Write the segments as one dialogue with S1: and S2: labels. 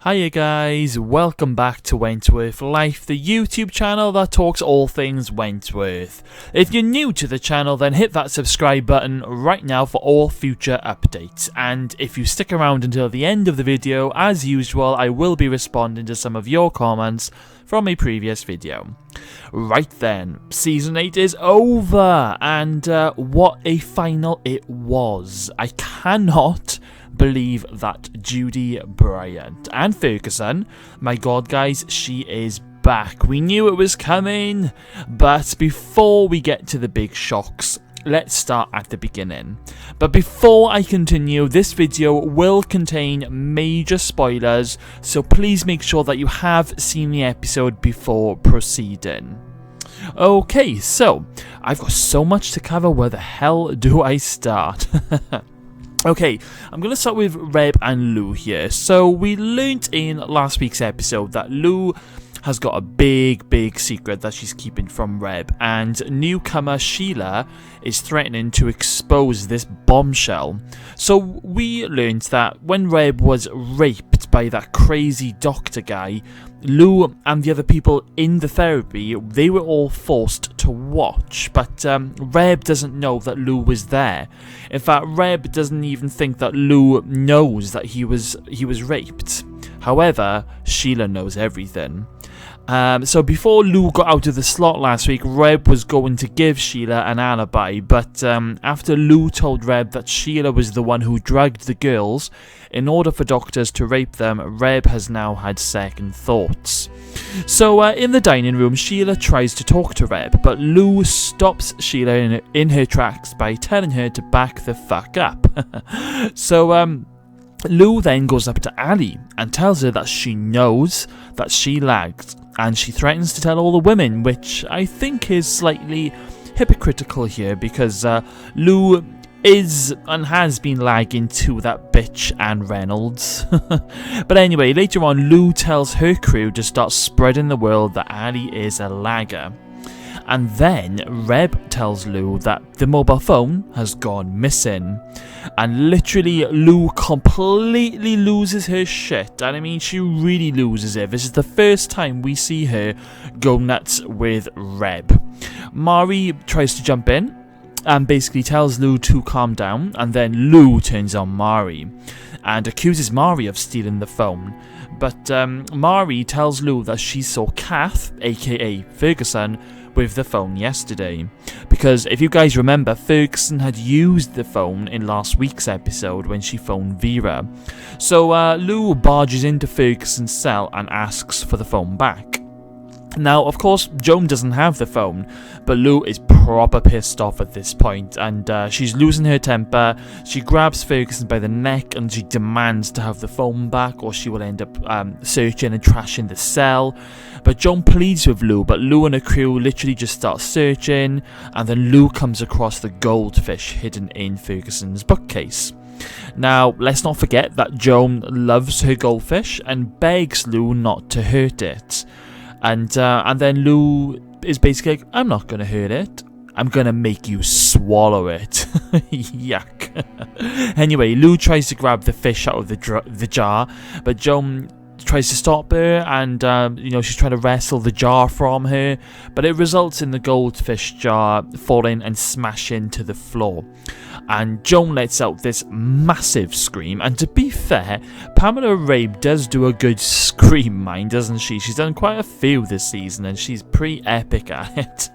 S1: Hiya guys, welcome back to Wentworth Life, the YouTube channel that talks all things Wentworth. If you're new to the channel, then hit that subscribe button right now for all future updates. And if you stick around until the end of the video, as usual, I will be responding to some of your comments from a previous video. Right then, Season 8 is over, and what a final it was. I cannot believe that Judy Bryant and Ferguson, my god guys, she is back. We knew it was coming, but before we get to the big shocks, let's start at the beginning. But before I continue, this video will contain major spoilers, so please make sure that you have seen the episode before proceeding. Okay, so I've got so much to cover, where the hell do I start? Okay, I'm going to start with Reb and Lou here. So we learnt in last week's episode that Lou has got a big secret that she's keeping from Reb, and newcomer Sheila is threatening to expose this bombshell. So we learnt that when Reb was raped by that crazy doctor guy, Lou and the other people in the therapy, they were all forced to watch, but Reb doesn't know that Lou was there. In fact, Reb doesn't even think that Lou knows that he was raped. However, Sheila knows everything. So before Lou got out of the slot last week, Reb was going to give Sheila an alibi, but after Lou told Reb that Sheila was the one who drugged the girls in order for doctors to rape them, Reb has now had second thoughts. So in the dining room, Sheila tries to talk to Reb, but Lou stops Sheila in her tracks by telling her to back the fuck up. So Lou then goes up to Allie and tells her that she knows that she lagged, and she threatens to tell all the women, which I think is slightly hypocritical here, because Lou is and has been lagging to that bitch Anne Reynolds. But anyway, later on, Lou tells her crew to start spreading the word that Allie is a lagger. And then Reb tells Lou that the mobile phone has gone missing. And literally, Lou completely loses her shit. And I mean, she really loses it. This is the first time we see her go nuts with Reb. Mari tries to jump in and basically tells Lou to calm down. And then Lou turns on Mari and accuses Mari of stealing the phone. But Mari tells Lou that she saw Kath, aka Ferguson, with the phone yesterday, because if you guys remember, Ferguson had used the phone in last week's episode when she phoned Vera. So Lou barges into Ferguson's cell and asks for the phone back. Now, of course, Joan doesn't have the phone, but Lou is proper pissed off at this point, and she's losing her temper. She grabs Ferguson by the neck and she demands to have the phone back, or she will end up searching and trashing the cell. But Joan pleads with Lou, but Lou and her crew literally just start searching, and then Lou comes across the goldfish hidden in Ferguson's bookcase. Now, let's not forget that Joan loves her goldfish and begs Lou not to hurt it. And then Lou is basically like, I'm not going to hurt it. I'm going to make you swallow it. Yuck. Anyway, Lou tries to grab the fish out of the jar, but Joan tries to stop her, and she's trying to wrestle the jar from her, but it results in the goldfish jar falling and smashing to the floor. And Joan lets out this massive scream, and to be fair, Pamela Rabe does do a good scream, mind, doesn't she? She's done quite a few this season, and she's pretty epic at it.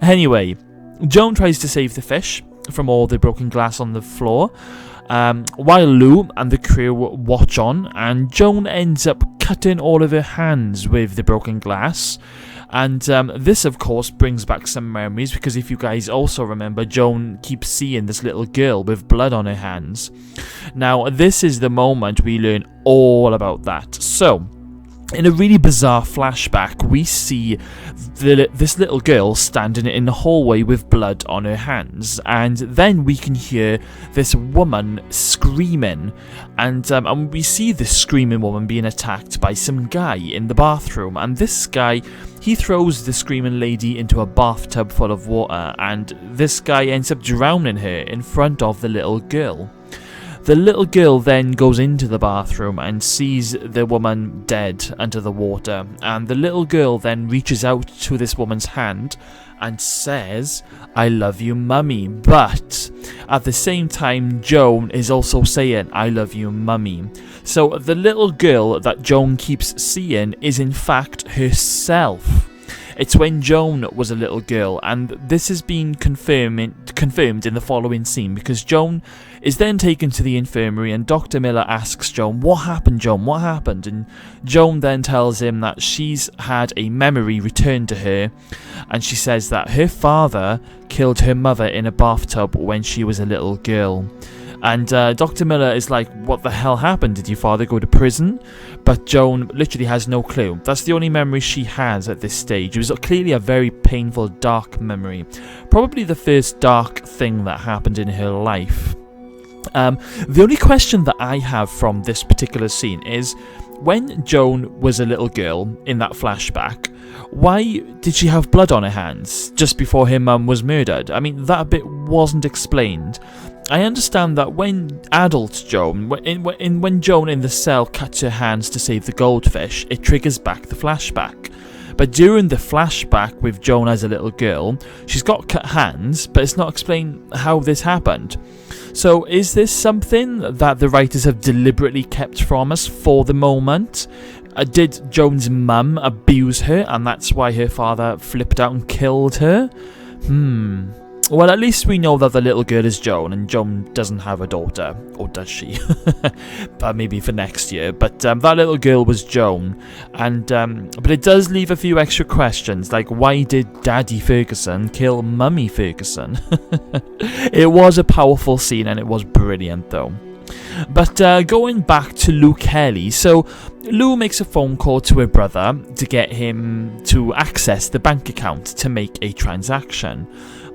S1: Anyway, Joan tries to save the fish from all the broken glass on the floor, while Lou and the crew watch on, and Joan ends up cutting all of her hands with the broken glass. And this, of course, brings back some memories, because if you guys also remember, Joan keeps seeing this little girl with blood on her hands. Now, this is the moment we learn all about that. So, in a really bizarre flashback, we see this little girl standing in the hallway with blood on her hands, and then we can hear this woman screaming, and we see this screaming woman being attacked by some guy in the bathroom, and this guy, he throws the screaming lady into a bathtub full of water, and this guy ends up drowning her in front of the little girl. The little girl then goes into the bathroom and sees the woman dead under the water, and the little girl then reaches out to this woman's hand and says, "I love you, mummy." But at the same time, Joan is also saying, "I love you, mummy." So the little girl that Joan keeps seeing is in fact herself. It's when Joan was a little girl, and this has been confirmed in the following scene, because Joan is then taken to the infirmary and Dr. Miller asks Joan, "What happened, Joan? What happened?" And Joan then tells him that she's had a memory returned to her, and she says that her father killed her mother in a bathtub when she was a little girl. And Dr. Miller is like, "What the hell happened? Did your father go to prison?" But Joan literally has no clue. That's the only memory she has at this stage. It was clearly a very painful, dark memory. Probably the first dark thing that happened in her life. The only question that I have from this particular scene is, when Joan was a little girl in that flashback, why did she have blood on her hands just before her mum was murdered? I mean, that bit wasn't explained. I understand that when adult Joan, when Joan in the cell cuts her hands to save the goldfish, it triggers back the flashback. But during the flashback with Joan as a little girl, she's got cut hands, but it's not explained how this happened. So is this something that the writers have deliberately kept from us for the moment? Did Joan's mum abuse her, and that's why her father flipped out and killed her? Well, at least we know that the little girl is Joan, and Joan doesn't have a daughter. Or does she? Maybe for next year. But that little girl was Joan. And but it does leave a few extra questions, like why did Daddy Ferguson kill Mummy Ferguson? It was a powerful scene, and it was brilliant, though. But going back to Lou Kelly, so Lou makes a phone call to her brother to get him to access the bank account to make a transaction.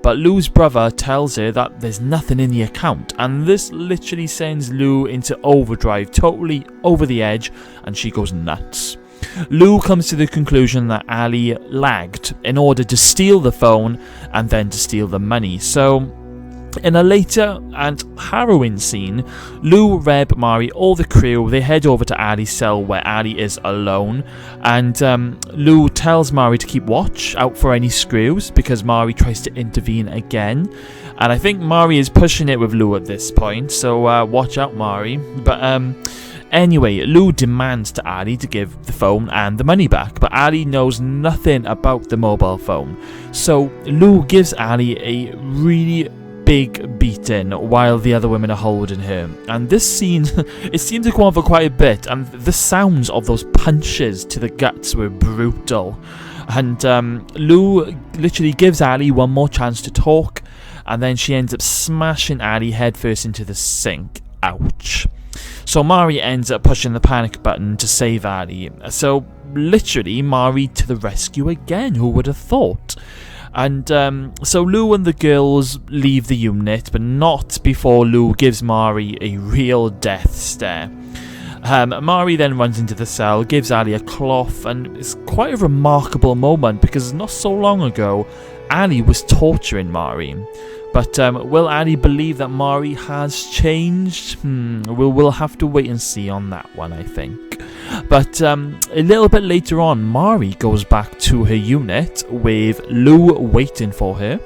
S1: But Lou's brother tells her that there's nothing in the account, and this literally sends Lou into overdrive, totally over the edge, and she goes nuts. Lou comes to the conclusion that Allie lagged in order to steal the phone and then to steal the money. So in a later and harrowing scene, Lou, Reb, Mari, all the crew, they head over to Allie's cell where Allie is alone, and Lou tells Mari to keep watch out for any screws because Mari tries to intervene again, and I think Mari is pushing it with Lou at this point, so watch out, Mari. But anyway, Lou demands to Allie to give the phone and the money back, but Allie knows nothing about the mobile phone, so Lou gives Allie a really big beating while the other women are holding her, and this scene it seemed to go on for quite a bit, and the sounds of those punches to the guts were brutal. And Lou literally gives Allie one more chance to talk, and then she ends up smashing Allie headfirst into the sink. Ouch. So Mari ends up pushing the panic button to save Allie. So literally Mari to the rescue again, who would have thought? And so Lou and the girls leave the unit, but not before Lou gives Mari a real death stare. Mari then runs into the cell, gives Allie a cloth, and it's quite a remarkable moment because not so long ago, Allie was torturing Mari. But will Allie believe that Mari has changed? We'll have to wait and see on that one, I think. But a little bit later on, Mari goes back to her unit with Lou waiting for her.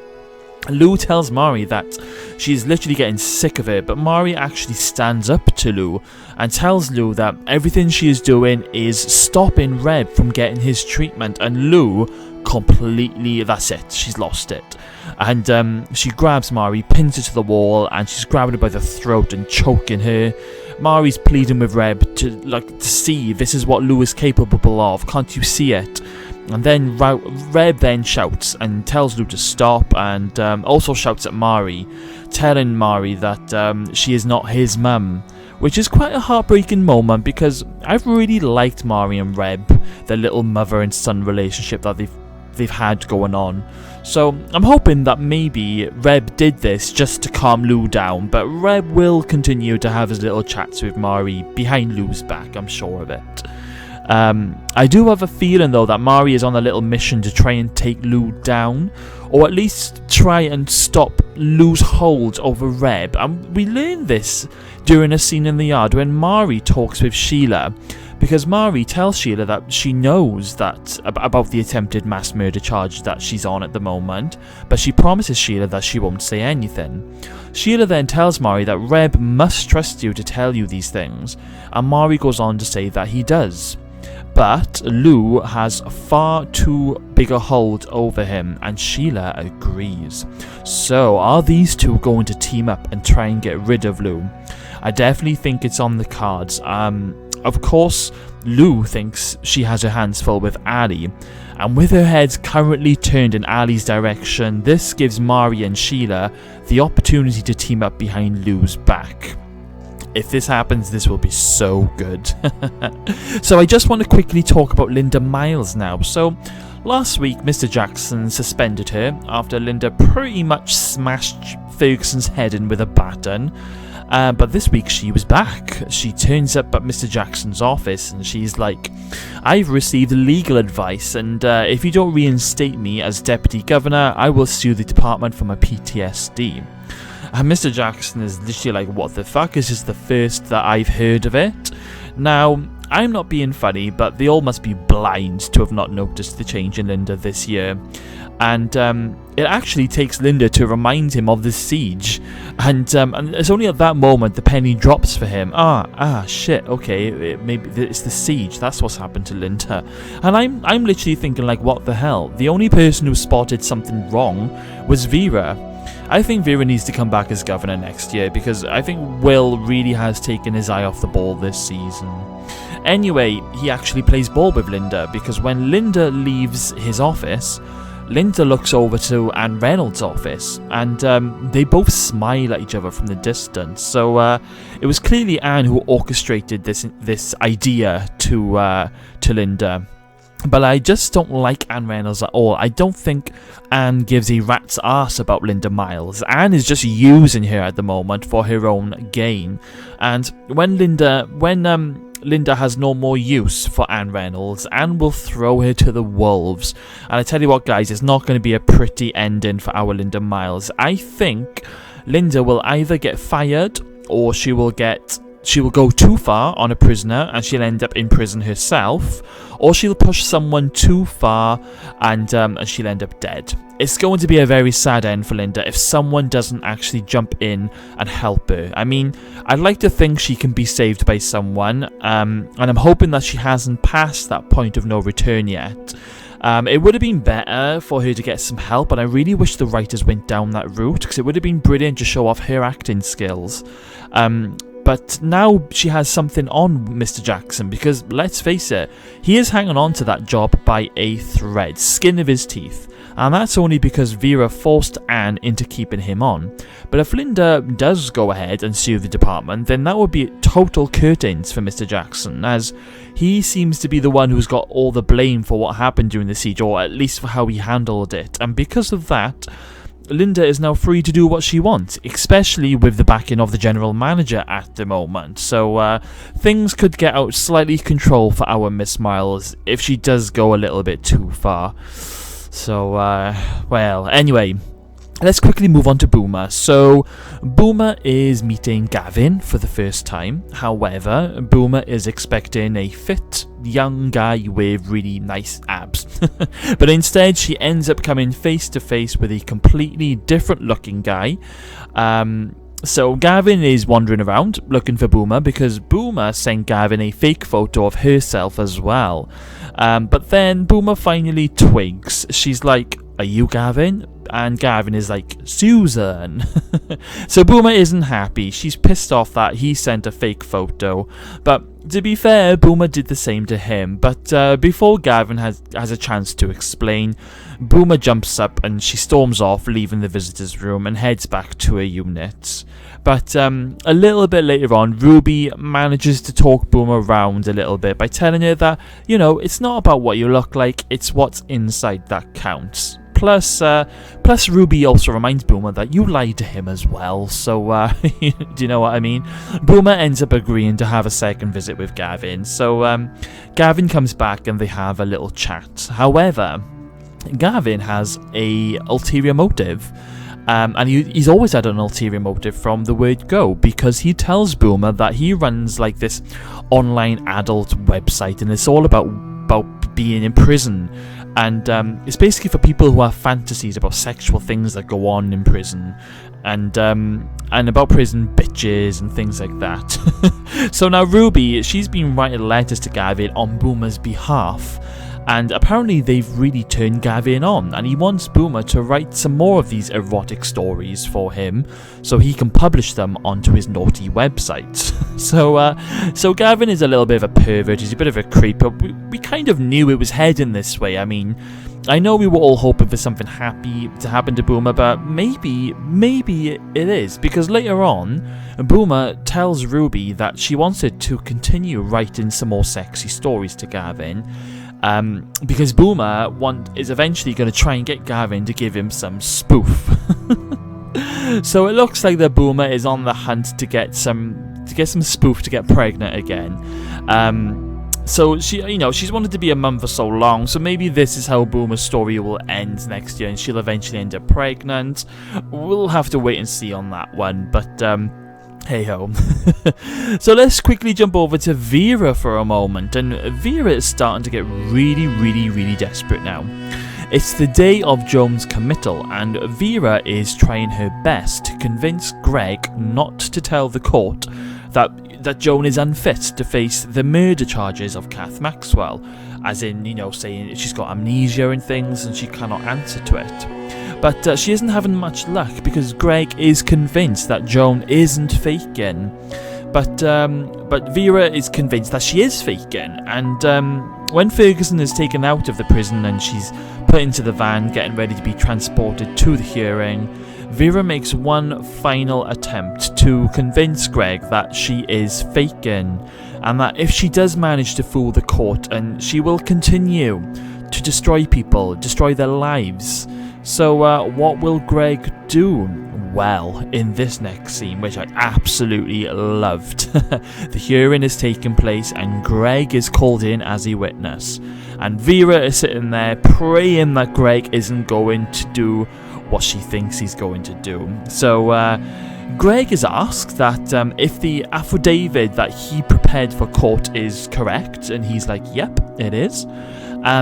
S1: Lou tells Mari that she's literally getting sick of it, but Mari actually stands up to Lou and tells Lou that everything she is doing is stopping Reb from getting his treatment, and Lou completely, that's it, she's lost it. And she grabs Mari, pins her to the wall, and she's grabbing her by the throat and choking her. Mari's pleading with Reb to see this is what Lou is capable of, can't you see it? And then Reb then shouts and tells Lou to stop, and also shouts at Mari, telling Mari that she is not his mum, which is quite a heartbreaking moment because I've really liked Mari and Reb, their little mother and son relationship that they've had going on. So I'm hoping that maybe Reb did this just to calm Lou down, but Reb will continue to have his little chats with Mari behind Lou's back, I'm sure of it. I do have a feeling though that Mari is on a little mission to try and take Lou down, or at least try and stop Lou's hold over Reb. And we learn this during a scene in the yard when Mari talks with Sheila, because Mari tells Sheila that she knows that about the attempted mass murder charge that she's on at the moment, but she promises Sheila that she won't say anything. Sheila then tells Mari that Reb must trust you to tell you these things, and Mari goes on to say that he does. But Lou has far too big a hold over him, and Sheila agrees. So are these two going to team up and try and get rid of Lou? I definitely think it's on the cards. Of course, Lou thinks she has her hands full with Allie, and with her heads currently turned in Allie's direction, this gives Mari and Sheila the opportunity to team up behind Lou's back. If this happens, this will be so good. So I just want to quickly talk about Linda Miles now. So last week, Mr. Jackson suspended her after Linda pretty much smashed Ferguson's head in with a baton. But this week she was back. She turns up at Mr. Jackson's office and she's like, I've received legal advice, and if you don't reinstate me as Deputy Governor, I will sue the department for my PTSD. And Mr. Jackson is literally like, what the fuck? Is this the first that I've heard of it? Now, I'm not being funny, but they all must be blind to have not noticed the change in Linda this year. And it actually takes Linda to remind him of the siege. And it's only at that moment the penny drops for him. Shit, okay, maybe it's the siege. That's what's happened to Linda. And I'm literally thinking, like, what the hell? The only person who spotted something wrong was Vera. I think Vera needs to come back as governor next year, because I think Will really has taken his eye off the ball this season. Anyway, he actually plays ball with Linda, because when Linda leaves his office, Linda looks over to Anne Reynolds' office, and they both smile at each other from the distance. So it was clearly Anne who orchestrated this idea to Linda. But I just don't like Anne Reynolds at all. I don't think Anne gives a rat's ass about Linda Miles. Anne is just using her at the moment for her own gain. And when Linda has no more use for Anne Reynolds, Anne will throw her to the wolves. And I tell you what, guys, it's not going to be a pretty ending for our Linda Miles. I think Linda will either get fired, or she will go too far on a prisoner and she'll end up in prison herself, or she'll push someone too far and she'll end up dead. It's going to be a very sad end for Linda if someone doesn't actually jump in and help her. I mean, I'd like to think she can be saved by someone, and I'm hoping that she hasn't passed that point of no return yet. It would have been better for her to get some help, and I really wish the writers went down that route, because it would have been brilliant to show off her acting skills. But now she has something on Mr. Jackson, because let's face it, he is hanging on to that job by a thread, skin of his teeth. And that's only because Vera forced Anne into keeping him on. But if Linda does go ahead and sue the department, then that would be total curtains for Mr. Jackson, as he seems to be the one who's got all the blame for what happened during the siege, or at least for how he handled it. And because of that, Linda is now free to do what she wants, especially with the backing of the general manager at the moment. So things could get out slightly of control for our Miss Miles if she does go a little bit too far. So, well, anyway, let's quickly move on to Boomer. So, Boomer is meeting Gavin for the first time. However, Boomer is expecting a fit young guy with really nice abs. But instead, she ends up coming face to face with a completely different looking guy. So Gavin is wandering around looking for Boomer, because Boomer sent Gavin a fake photo of herself as well. But then Boomer finally twigs. She's like, "Are you Gavin?" And Gavin is like, "Susan." So Boomer isn't happy. She's pissed off that he sent a fake photo. But to be fair, Boomer did the same to him. But before Gavin has a chance to explain, Boomer jumps up and she storms off, leaving the visitor's room, and heads back to her unit. But a little bit later on, Ruby manages to talk Boomer around a little bit by telling her that, you know, it's not about what you look like, it's what's inside that counts. Plus Ruby also reminds Boomer that you lied to him as well, so do you know what I mean? Boomer ends up agreeing to have a second visit with Gavin, so Gavin comes back and they have a little chat. However, Gavin has a ulterior motive. And he's always had an ulterior motive from the word go, because he tells Boomer that he runs like this online adult website, and it's all about being in prison, and it's basically for people who have fantasies about sexual things that go on in prison, and about prison bitches and things like that. So now Ruby, she's been writing letters to Gavin on Boomer's behalf. And apparently they've really turned Gavin on, and he wants Boomer to write some more of these erotic stories for him so he can publish them onto his naughty website. So Gavin is a little bit of a pervert, he's a bit of a creep, but we kind of knew it was heading this way. I mean, I know we were all hoping for something happy to happen to Boomer, but maybe it is, because later on, Boomer tells Ruby that she wanted to continue writing some more sexy stories to Gavin. Because Boomer is eventually going to try and get Gavin to give him some spoof. So it looks like that Boomer is on the hunt to get some spoof to get pregnant again. So she's wanted to be a mum for so long, so maybe this is how Boomer's story will end next year, and she'll eventually end up pregnant. We'll have to wait and see on that one, but hey ho. So let's quickly jump over to Vera for a moment, and Vera is starting to get really desperate now. It's the day of Joan's committal, and Vera is trying her best to convince Greg not to tell the court that Joan is unfit to face the murder charges of Kath Maxwell, as in, saying she's got amnesia and things and she cannot answer to it. But she isn't having much luck, because Greg is convinced that Joan isn't faking. But Vera is convinced that she is faking. And when Ferguson is taken out of the prison and she's put into the van, getting ready to be transported to the hearing, Vera makes one final attempt to convince Greg that she is faking, and that if she does manage to fool the court, and she will continue to destroy people, destroy their lives. So what will Greg do? Well, in this next scene, which I absolutely loved, the hearing is taking place and Greg is called in as a witness. And Vera is sitting there praying that Greg isn't going to do what she thinks he's going to do. So Greg is asked that if the affidavit that he prepared for court is correct, and he's like, yep, it is.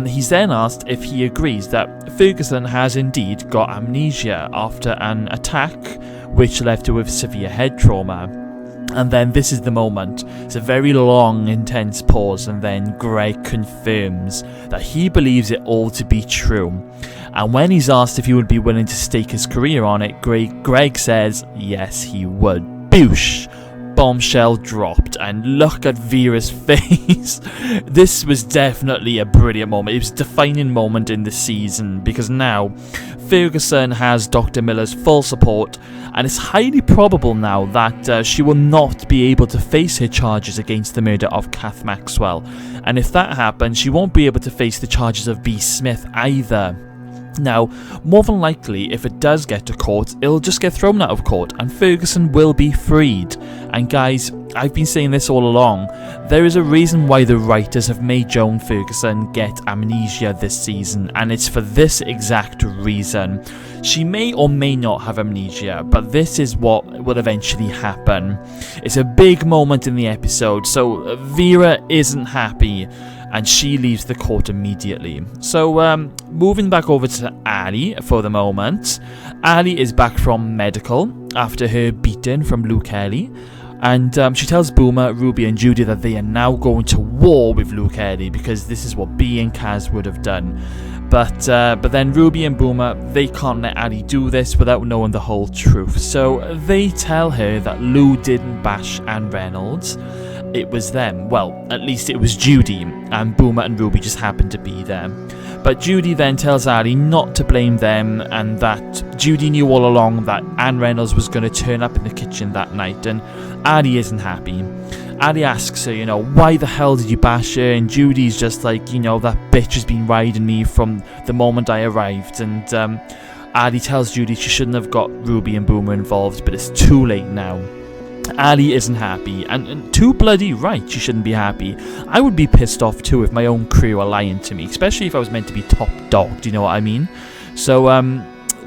S1: He's then asked if he agrees that Ferguson has indeed got amnesia after an attack which left her with severe head trauma. And then this is the moment. It's a very long, intense pause, and then Greg confirms that he believes it all to be true. And when he's asked if he would be willing to stake his career on it, Greg says yes, he would. Boosh! Bombshell dropped, and look at Vera's face. This was definitely a brilliant moment. It was a defining moment in the season, because now Ferguson has Dr. Miller's full support, and it's highly probable now that she will not be able to face her charges against the murder of Kath Maxwell. And if that happens, she won't be able to face the charges of B. Smith either. Now, more than likely, if it does get to court, it'll just get thrown out of court and Ferguson will be freed. And guys, I've been saying this all along, there is a reason why the writers have made Joan Ferguson get amnesia this season, and it's for this exact reason. She may or may not have amnesia, but this is what will eventually happen. It's a big moment in the episode, so Vera isn't happy, and she leaves the court immediately. So, moving back over to Allie for the moment. Allie is back from medical after her beating from Lou Kelly, and she tells Boomer, Ruby and Judy that they are now going to war with Lou Kelly, because this is what B and Kaz would have done. But then Ruby and Boomer, they can't let Allie do this without knowing the whole truth. So they tell her that Lou didn't bash Anne Reynolds. It was them. Well, at least it was Judy, and Boomer and Ruby just happened to be there. But Judy then tells Allie not to blame them, and that Judy knew all along that Anne Reynolds was going to turn up in the kitchen that night, and Allie isn't happy. Allie asks her, why the hell did you bash her? And Judy's just like, that bitch has been riding me from the moment I arrived. And Allie tells Judy she shouldn't have got Ruby and Boomer involved, but it's too late now. Allie isn't happy, and too bloody right she shouldn't be happy. I would be pissed off too if my own crew are lying to me, especially if I was meant to be top dog, do you know what I mean? So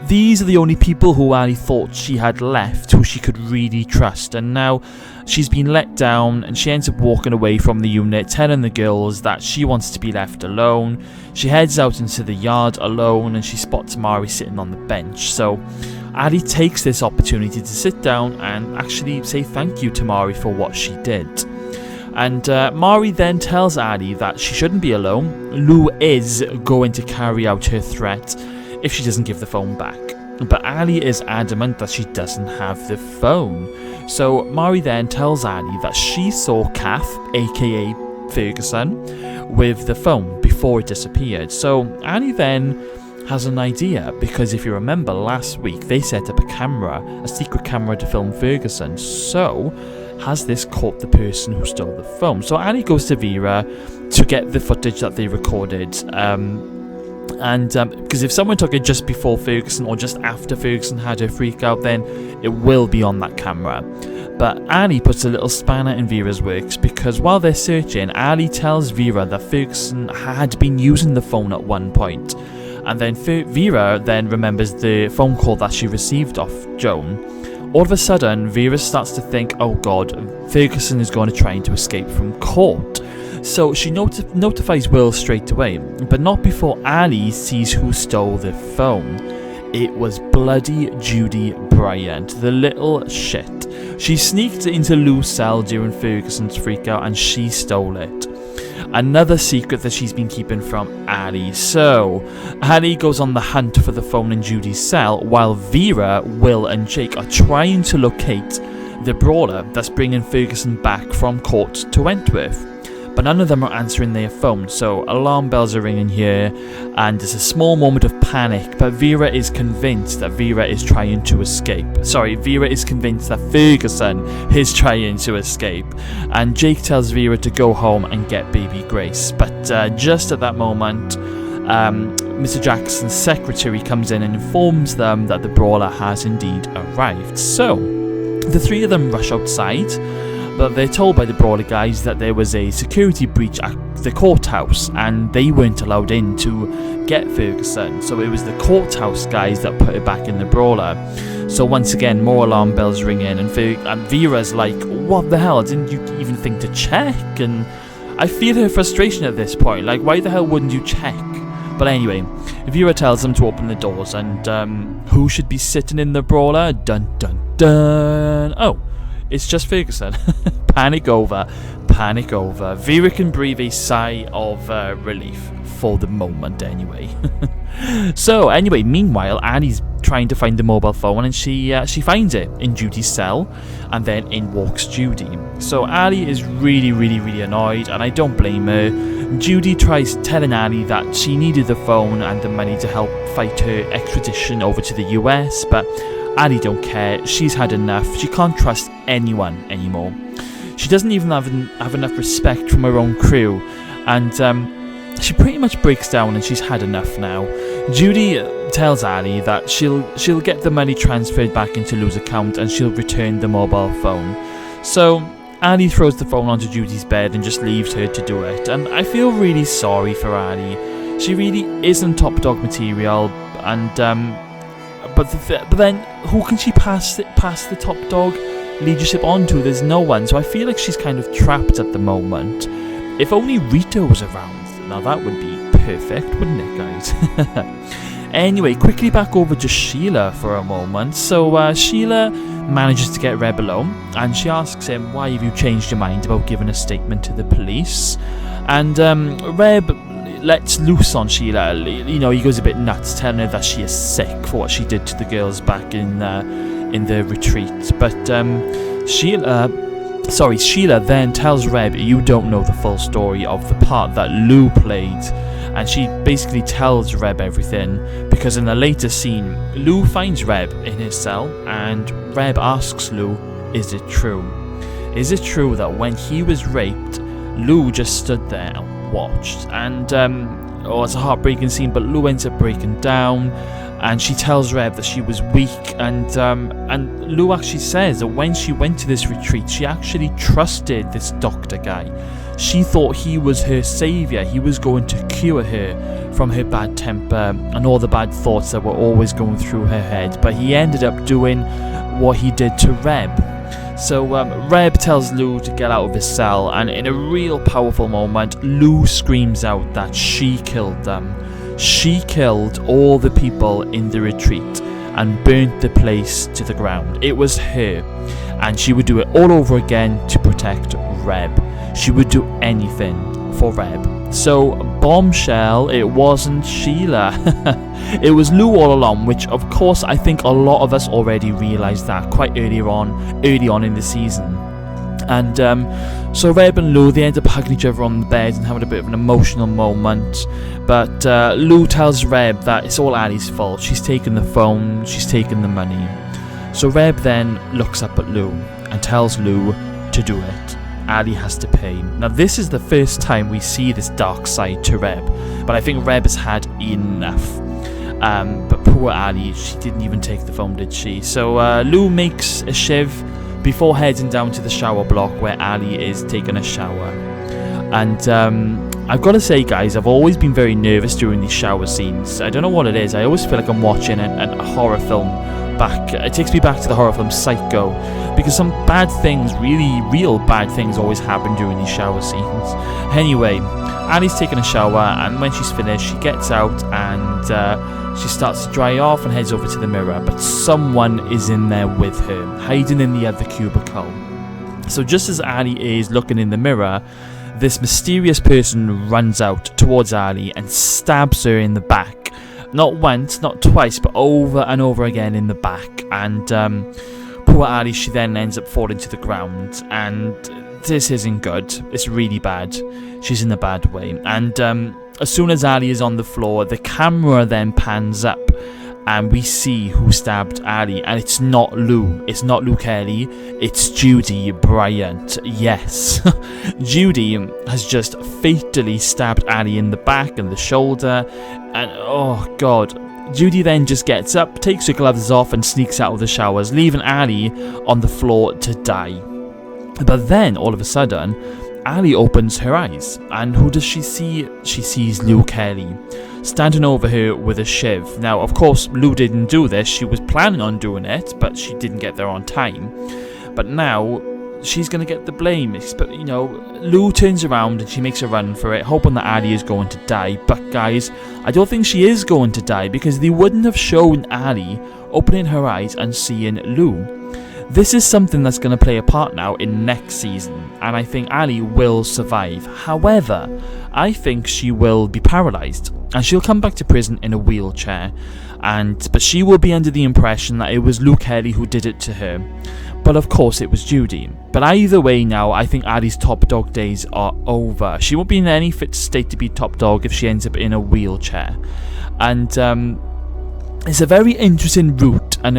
S1: these are the only people who Allie thought she had left, who she could really trust, and now she's been let down and she ends up walking away from the unit, telling the girls that she wants to be left alone. She heads out into the yard alone and she spots Mari sitting on the bench. So Allie takes this opportunity to sit down and actually say thank you to Mari for what she did. And Mari then tells Allie that she shouldn't be alone. Lou is going to carry out her threat if she doesn't give the phone back. But Allie is adamant that she doesn't have the phone. So Mari then tells Allie that she saw Kath, aka Ferguson, with the phone before it disappeared. So Allie then has an idea, because if you remember last week they set up a secret camera to film Ferguson. So has this caught the person who stole the phone? So Allie goes to Vera to get the footage that they recorded, because if someone took it just before Ferguson or just after Ferguson had her freak out, then it will be on that camera. But Allie puts a little spanner in Vera's works, because while they're searching, Allie tells Vera that Ferguson had been using the phone at one point. And then Vera then remembers the phone call that she received off Joan. All of a sudden, Vera starts to think, oh god, Ferguson is going to try to escape from court. So she notifies Will straight away, but not before Allie sees who stole the phone. It was bloody Judy Bryant, the little shit. She sneaked into Lou's cell during Ferguson's freakout and she stole it. Another secret that she's been keeping from Allie. So Allie goes on the hunt for the phone in Judy's cell, while Vera, Will and Jake are trying to locate the brawler that's bringing Ferguson back from court to Wentworth. But none of them are answering their phone, so alarm bells are ringing here, and there's a small moment of panic, but Vera is convinced that Vera is trying to escape. Vera is convinced that Ferguson is trying to escape, and Jake tells Vera to go home and get baby Grace. But just at that moment, Mr. Jackson's secretary comes in and informs them that the brawler has indeed arrived. So the three of them rush outside, but they're told by the brawler guys that there was a security breach at the courthouse and they weren't allowed in to get Ferguson. So it was the courthouse guys that put it back in the brawler. So once again, more alarm bells ring in, and Vera's like, what the hell, didn't you even think to check? And I feel her frustration at this point, like, why the hell wouldn't you check? But anyway, Vera tells them to open the doors, and who should be sitting in the brawler? Dun dun dun. Oh, it's just Ferguson. Panic over. Vera can breathe a sigh of relief for the moment anyway. So anyway, meanwhile, Allie's trying to find the mobile phone, and she finds it in Judy's cell, and then in walks Judy. So Allie is really annoyed, and I don't blame her. Judy tries telling Allie that she needed the phone and the money to help fight her extradition over to the US, but Allie don't care. She's had enough. She can't trust anyone anymore. She doesn't even have enough respect from her own crew, and she pretty much breaks down and she's had enough now. Judy tells Allie that she'll get the money transferred back into Lou's account and she'll return the mobile phone. So Allie throws the phone onto Judy's bed and just leaves her to do it, and I feel really sorry for Allie. She really isn't top dog material, and but then who can she pass the top dog leadership on to? There's no one, so I feel like she's kind of trapped at the moment. If only Rita was around, now that would be perfect, wouldn't it, guys? Anyway, quickly back over to Sheila for a moment. So Sheila manages to get Reb alone, and she asks him, why have you changed your mind about giving a statement to the police? And Reb lets loose on Sheila. You know, he goes a bit nuts, telling her that she is sick for what she did to the girls back in the retreat. But Sheila then tells Reb, you don't know the full story of the part that Lou played, and she basically tells Reb everything, because in a later scene, Lou finds Reb in his cell, and Reb asks Lou, is it true? Is it true that when he was raped, Lou just stood there and watched? And it's a heartbreaking scene, but Lou ends up breaking down, and she tells Reb that she was weak, and Lou actually says that when she went to this retreat, she actually trusted this doctor guy. She thought he was her saviour. He was going to cure her from her bad temper and all the bad thoughts that were always going through her head, but he ended up doing what he did to Reb. So Reb tells Lou to get out of his cell, and in a real powerful moment, Lou screams out that she killed them. She killed all the people in the retreat and burnt the place to the ground. It was her, and she would do it all over again to protect Reb. She would do anything for Reb. So, bombshell, it wasn't Sheila. It was Lou all along, which of course I think a lot of us already realised that quite early on in the season. And so Reb and Lou, they end up hugging each other on the bed and having a bit of an emotional moment. But Lou tells Reb that it's all Allie's fault. She's taken the phone, she's taken the money. So Reb then looks up at Lou and tells Lou to do it. Allie has to pay. Now this is the first time we see this dark side to Reb, but I think Reb has had enough. But poor Allie, she didn't even take the phone, did she? So Lou makes a shiv before heading down to the shower block where Allie is taking a shower. And I've got to say, guys, I've always been very nervous during these shower scenes. I don't know what it is. I always feel like I'm watching a horror film. It takes me back to the horror film Psycho, because some bad things, really real bad things, always happen during these shower scenes. Anyway, Allie's taking a shower, and when she's finished, she gets out and she starts to dry off and heads over to the mirror, but someone is in there with her, hiding in the other cubicle. So just as Allie is looking in the mirror, this mysterious person runs out towards Allie and stabs her in the back. Not once, not twice, but over and over again in the back. And poor Allie, she then ends up falling to the ground. And this isn't good. It's really bad. She's in a bad way. And as soon as Allie is on the floor, the camera then pans up. And we see who stabbed Allie. And it's not Lou. It's not Lou Kelly. It's Judy Bryant. Yes. Judy has just fatally stabbed Allie in the back and the shoulder. And oh god. Judy then just gets up, takes her gloves off and sneaks out of the showers, leaving Allie on the floor to die. But then, all of a sudden, Allie opens her eyes, and who does she see? She sees Lou Kelly standing over her with a shiv. Now, of course, Lou didn't do this. She was planning on doing it, but she didn't get there on time. But now, she's going to get the blame. But, you know, Lou turns around and she makes a run for it, hoping that Allie is going to die. But, guys, I don't think she is going to die, because they wouldn't have shown Allie opening her eyes and seeing Lou. This is something that's going to play a part now in next season, and I think Allie will survive. However, I think she will be paralysed, and she'll come back to prison in a wheelchair, but she will be under the impression that it was Lou Kelly who did it to her. But of course it was Judy. But either way now, I think Allie's top dog days are over. She won't be in any fit state to be top dog if she ends up in a wheelchair. And it's a very interesting route, and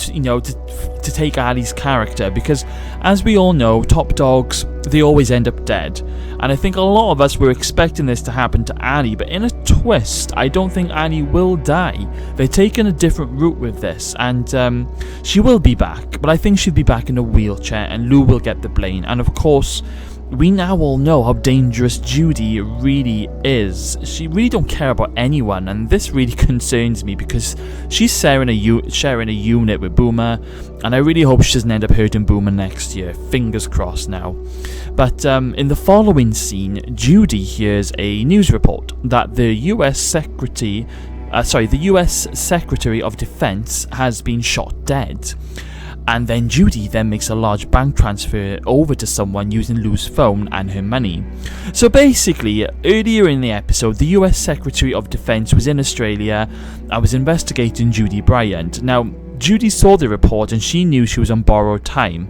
S1: you know, to take Allie's character, because as we all know, top dogs, they always end up dead. And I think a lot of us were expecting this to happen to Allie, but in a twist, I don't think Allie will die. They're taking a different route with this, and she will be back, but I think she'll be back in a wheelchair, and Lou will get the blame. And of course, we now all know how dangerous Judy really is. She really don't care about anyone, and this really concerns me, because she's sharing a unit with Boomer, and I really hope she doesn't end up hurting Boomer next year. Fingers crossed now. But in the following scene, Judy hears a news report that the US Secretary of Defense has been shot dead. And then Judy then makes a large bank transfer over to someone using Lou's phone and her money. So basically, earlier in the episode, the US Secretary of Defense was in Australia and was investigating Judy Bryant. Now, Judy saw the report and she knew she was on borrowed time,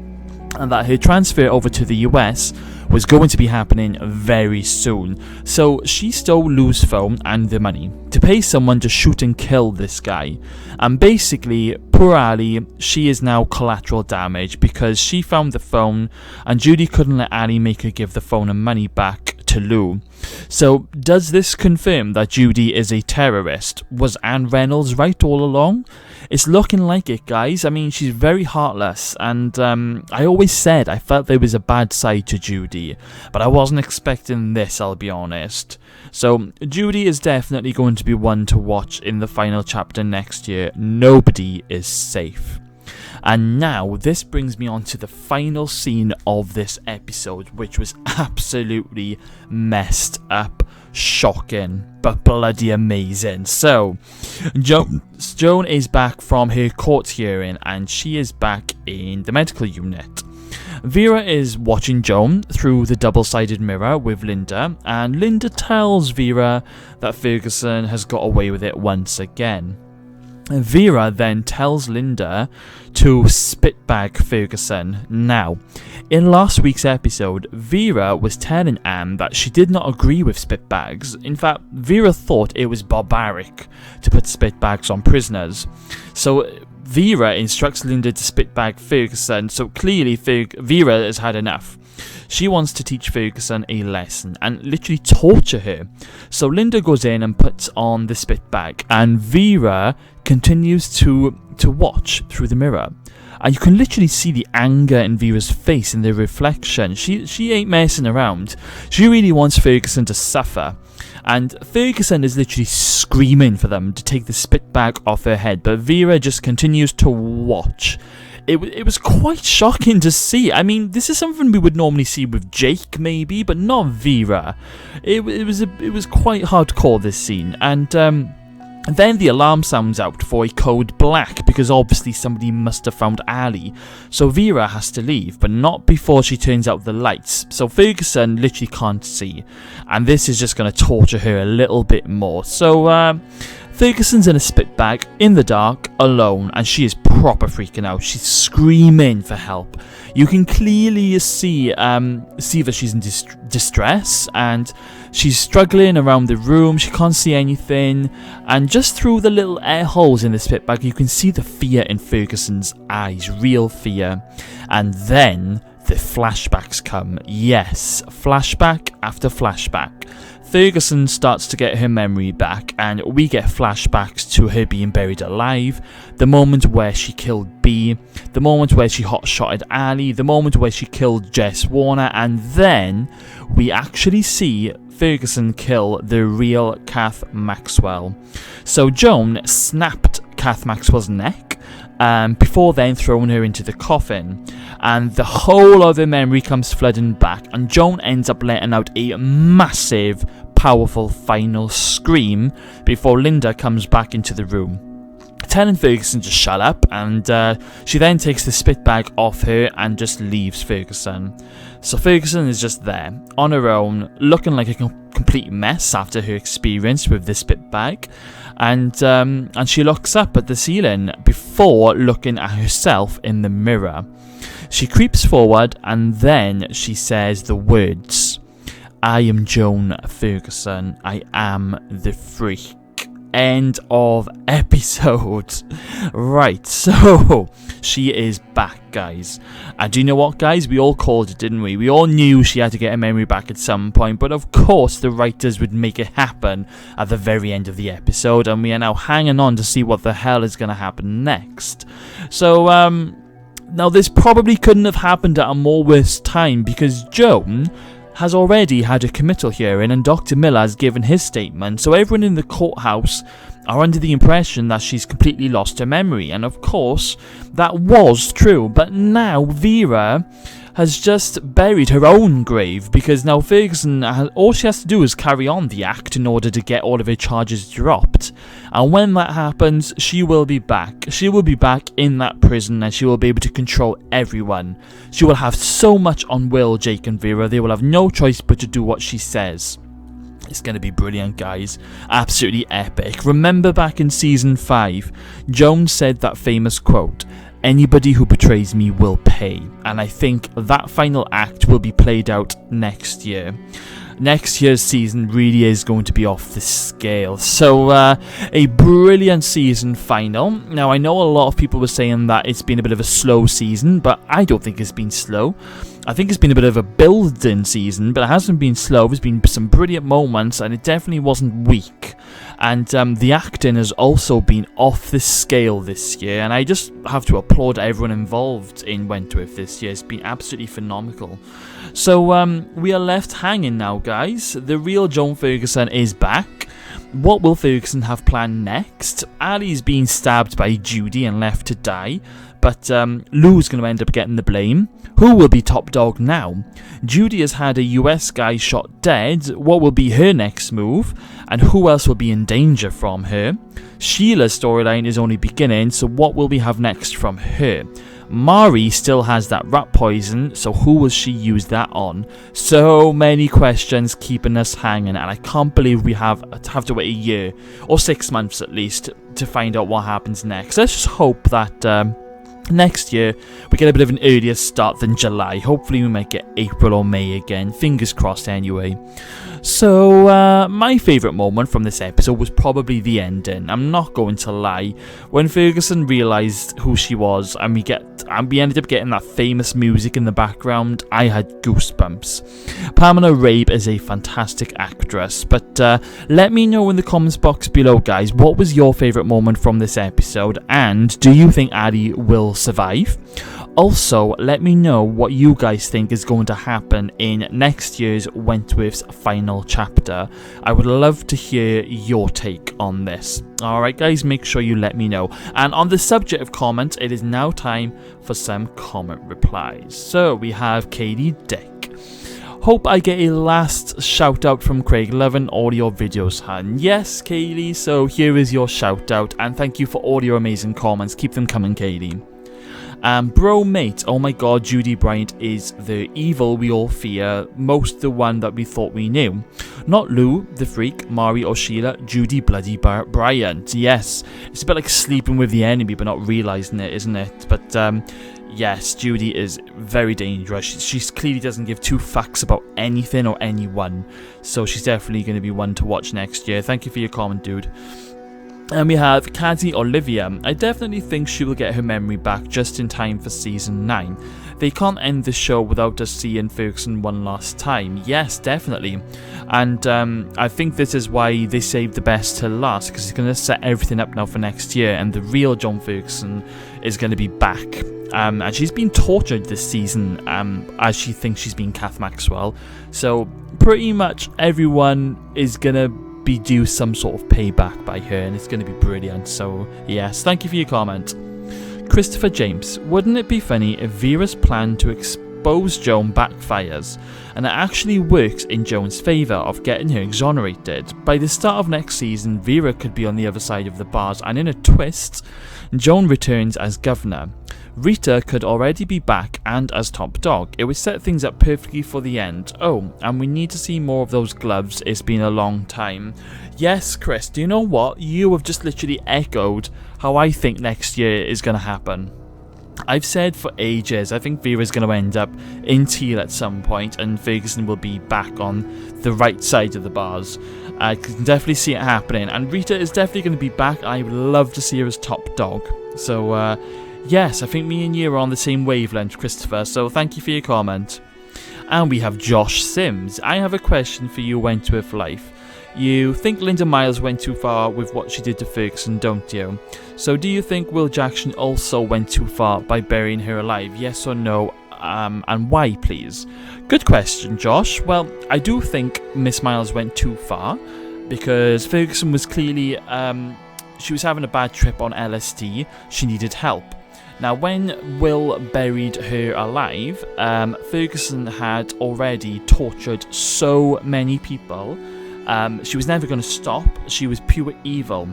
S1: and that her transfer over to the US was going to be happening very soon. So she stole Lou's phone and the money to pay someone to shoot and kill this guy. And basically, poor Allie, she is now collateral damage, because she found the phone and Judy couldn't let Allie make her give the phone and money back to to Lou. So does this confirm that Judy is a terrorist? Was Anne Reynolds right all along? It's looking like it, guys. I mean, she's very heartless, and I always said I felt there was a bad side to Judy, but I wasn't expecting this, I'll be honest. So Judy is definitely going to be one to watch in the final chapter next year. Nobody is safe. And now this brings me on to the final scene of this episode, which was absolutely messed up, shocking, but bloody amazing. So Joan is back from her court hearing, and she is back in the medical unit. Vera is watching Joan through the double-sided mirror with Linda, and Linda tells Vera that Ferguson has got away with it once again. Vera then tells Linda to spitbag Ferguson. Now, in last week's episode, Vera was telling Anne that she did not agree with spitbags. In fact, Vera thought it was barbaric to put spitbags on prisoners. So Vera instructs Linda to spitbag Ferguson, so clearly Vera has had enough. She wants to teach Ferguson a lesson and literally torture her. So Linda goes in and puts on the spitbag, and Vera continues to watch through the mirror. And you can literally see the anger in Vera's face in the reflection. She ain't messing around. She really wants Ferguson to suffer. And Ferguson is literally screaming for them to take the spitbag off her head, but Vera just continues to watch. It was quite shocking to see. I mean, this is something we would normally see with Jake, maybe, but not Vera. It was quite hardcore, this scene. And then the alarm sounds out for a code black, because obviously somebody must have found Allie. So Vera has to leave, but not before she turns out the lights. So Ferguson literally can't see, and this is just going to torture her a little bit more. So Ferguson's in a spitbag, in the dark, alone, and she is proper freaking out. She's screaming for help. You can clearly see that she's in distress, and she's struggling around the room. She can't see anything, and just through the little air holes in the spitbag, you can see the fear in Ferguson's eyes, real fear. And then the flashbacks come. Yes, flashback after flashback. Ferguson starts to get her memory back, and we get flashbacks to her being buried alive, the moment where she killed B, the moment where she hot-shotted Allie, the moment where she killed Jess Warner, and then we actually see Ferguson kill the real Kath Maxwell. So Joan snapped Kath Maxwell's neck, before then throwing her into the coffin, and the whole of her memory comes flooding back, and Joan ends up letting out a massive, powerful final scream before Linda comes back into the room, telling Ferguson to shut up, and she then takes the spitbag off her and just leaves Ferguson. So Ferguson is just there, on her own, looking like a complete mess after her experience with the spitbag, and she looks up at the ceiling before looking at herself in the mirror. She creeps forward, and then she says the words, "I am Joan Ferguson, I am the freak." End of episode. Right, so she is back, guys. And do you know what, guys? We all called it, didn't we? We all knew she had to get her memory back at some point, but of course the writers would make it happen at the very end of the episode, and we are now hanging on to see what the hell is going to happen next. So, now this probably couldn't have happened at a more worse time, because Joan has already had a committal hearing and Dr. Miller has given his statement, so everyone in the courthouse are under the impression that she's completely lost her memory, and of course that was true. But now Vera has just buried her own grave, because now Ferguson, all she has to do is carry on the act in order to get all of her charges dropped, and when that happens, she will be back. She will be back in that prison, and she will be able to control everyone. She will have so much on Will, Jake and Vera, they will have no choice but to do what she says. It's going to be brilliant, guys. Absolutely epic. Remember back in season 5, Joan said that famous quote, "Anybody who betrays me will pay," and I think that final act will be played out next year. Next year's season really is going to be off the scale. So a brilliant season final. Now I know a lot of people were saying that it's been a bit of a slow season, but I don't think it's been slow. I think it's been a bit of a building season, but it hasn't been slow. There's been some brilliant moments, and it definitely wasn't weak. And the acting has also been off the scale this year, and I just have to applaud everyone involved in Wentworth this year. It's been absolutely phenomenal. So we are left hanging now, guys. The real Joan Ferguson is back. What will Ferguson have planned next? Allie's been stabbed by Judy and left to die, but Lou's going to end up getting the blame. Who will be top dog now? Judy has had a US guy shot dead. What will be her next move? And who else will be in danger from her? Sheila's storyline is only beginning, so what will we have next from her? Mari still has that rat poison, so who will she use that on? So many questions keeping us hanging, and I can't believe we have to wait a year, or 6 months at least, to find out what happens next. Let's just hope that next year we get a bit of an earlier start than July. Hopefully we might get April or May again. Fingers crossed anyway. So my favourite moment from this episode was probably the ending. I'm not going to lie. When Ferguson realised who she was and we ended up getting that famous music in the background, I had goosebumps. Pamela Rabe is a fantastic actress, but let me know in the comments box below, guys, what was your favourite moment from this episode, and do you think Allie will survive? Also, let me know what you guys think is going to happen in next year's Wentworth's final chapter. I would love to hear your take on this. Alright guys, make sure you let me know. And on the subject of comments, it is now time for some comment replies. So we have Katie Dick. Hope I get a last shout out from Craig. Loving all your videos, hun. Yes, Kaylee, so here is your shout out, and thank you for all your amazing comments. Keep them coming, Katie. Bro mate, oh my god, Judy Bryant is the evil we all fear, most the one that we thought we knew. Not Lou, the freak, Mari or Sheila, Judy bloody Bryant. Yes, it's a bit like sleeping with the enemy but not realising it, isn't it? But yes, Judy is very dangerous. She clearly doesn't give two fucks about anything or anyone, so she's definitely going to be one to watch next year. Thank you for your comment, dude. And we have Caddy Olivia. I definitely think she will get her memory back just in time for season 9. They can't end the show without us seeing Ferguson one last time. Yes, definitely. And I think this is why they saved the best till last, because it's going to set everything up now for next year, and the real Joan Ferguson is going to be back. And she's been tortured this season as she thinks she's been Kath Maxwell. So pretty much everyone is going to be due some sort of payback by her, and it's going to be brilliant. So yes, thank you for your comment. Christopher James, wouldn't it be funny if Vera's plan to expose Joan backfires and it actually works in Joan's favour of getting her exonerated? By the start of next season, Vera could be on the other side of the bars, and in a twist, Joan returns as governor. Rita could already be back and as top dog. It would set things up perfectly for the end. Oh, and we need to see more of those gloves. It's been a long time. Yes, Chris, do you know what? You have just literally echoed how I think next year is going to happen. I've said for ages, I think Vera's going to end up in teal at some point, and Ferguson will be back on the right side of the bars. I can definitely see it happening, and Rita is definitely going to be back. I would love to see her as top dog. So, yes, I think me and you are on the same wavelength, Christopher, so thank you for your comment. And we have Josh Sims. I have a question for you, Wentworth Life. You think Linda Miles went too far with what she did to Ferguson, don't you? So do you think Will Jackson also went too far by burying her alive? Yes or no? And why, please? Good question, Josh. Well, I do think Miss Miles went too far, because Ferguson was clearly... she was having a bad trip on LSD. She needed help. Now, when Will buried her alive, Ferguson had already tortured so many people. She was never going to stop. She was pure evil.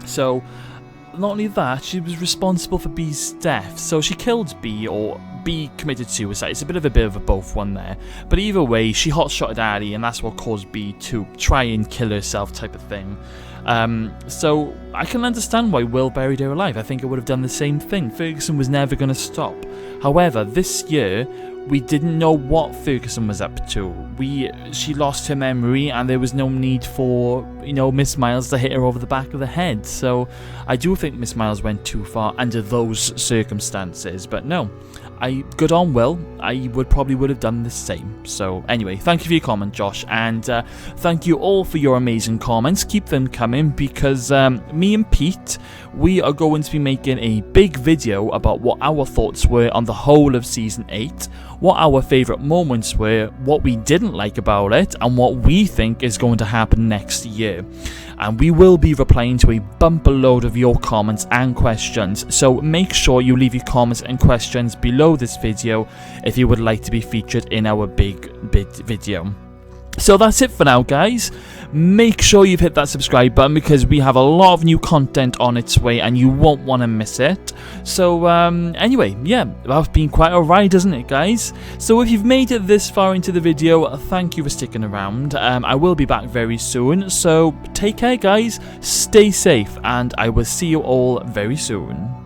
S1: So, not only that, she was responsible for B's death. So she killed B, or B committed suicide. It's a bit of a both one there. But either way, she hot-shotted Allie, and that's what caused B to try and kill herself type of thing. So I can understand why Will buried her alive. I think it would have done the same thing. Ferguson was never going to stop. However, this year, we didn't know what Ferguson was up to. She lost her memory, and there was no need for, Miss Miles to hit her over the back of the head. So I do think Miss Miles went too far under those circumstances. But no, good on Will, I probably would have done the same. So anyway, thank you for your comment, Josh, and thank you all for your amazing comments. Keep them coming, because me and Pete, we are going to be making a big video about what our thoughts were on the whole of Season 8, what our favourite moments were, what we didn't like about it, and what we think is going to happen next year. And we will be replying to a bumper load of your comments and questions, so make sure you leave your comments and questions below this video if you would like to be featured in our big video. So that's it for now, guys. Make sure you've hit that subscribe button, because we have a lot of new content on its way and you won't want to miss it. So anyway, yeah, that's been quite a ride, hasn't it, guys? So if you've made it this far into the video, thank you for sticking around. I will be back very soon, so take care, guys, stay safe, and I will see you all very soon.